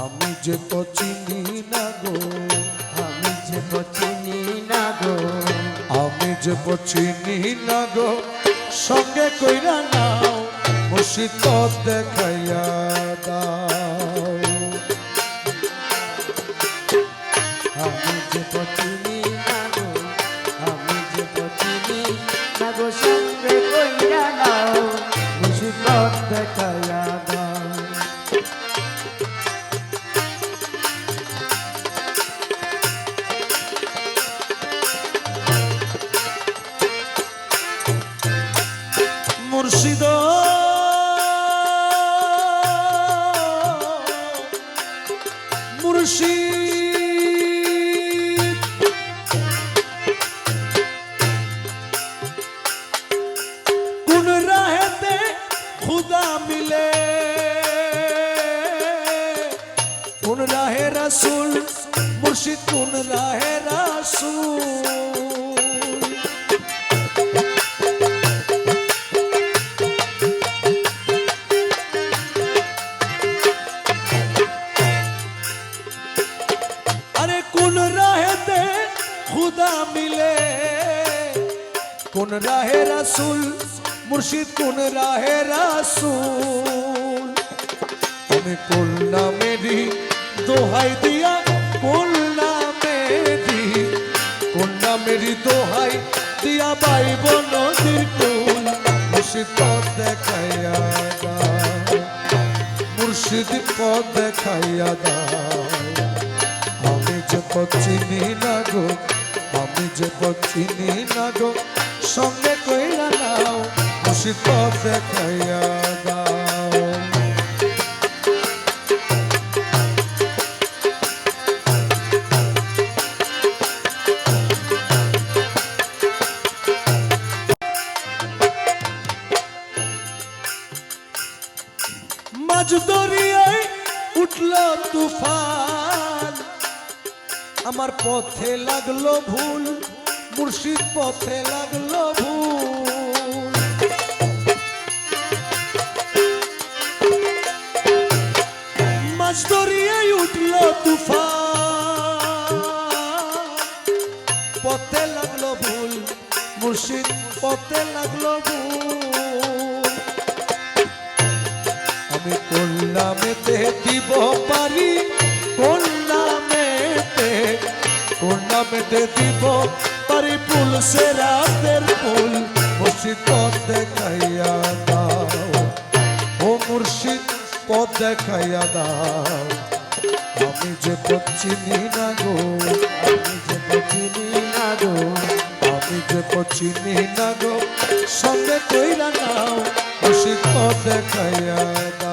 আমি যে তো চিনি না গো, আমি যে চিনি না গো, আমি যে চিনি না গো, সঙ্গে কইরা নাও মুর্শিদ দেখাইয়া দাও। আমি যে চিনি না গো, আমি যে চিনি না গো, সঙ্গে কইরা নাও মুর্শিদ দেখাইয়া দাও। মুর্শিদ মুর্শিদ কোন রাহেতে খুদা মিলে, কোন রাহে রাসূল মুর্শিদ, কোন রাহে রাসূল। खुदा मिले कुन राहे रसूल मुर्शिद, कुन राहे रसूल। हमें कुल्ला मेरी दोहाई दिया, कुल्ला मेरी दोहाई दिया, भाई बोलो दिल मुर्शिद पद देखाया दा, मुर्शिद पद देखाया दा। हमें जब चिनी ना गो, আমি যে চিনি না গো, সঙ্গে কইরা নাও মুর্শিদ দেখাইয়া দাও। মাঝ দরিয়ায় উঠল তুফান, আমার পথে লাগলো ভুল, মুর্শিদ পথে লাগলো ভুল। মাঝ দরিয়ায় উঠলো তুফান, পথে লাগলো ভুল, মুর্শিদ পথে লাগলো ভুল। আমি কোন নামেতে দিব পারি, কোন নামেতে দিব পারি ফুল সে রাতের ফুল, মুর্শিদ পথ দেখাইয়া দাও, ও মুর্শিদ পথ দেখাইয়া দাও। আমি যে পথ চিনি না গো, আমি যে চিনি না গো, আমি যে পথ চিনি না গো, সঙ্গে কইরা নাও মুর্শিদ পথ দেখাইয়া দাও।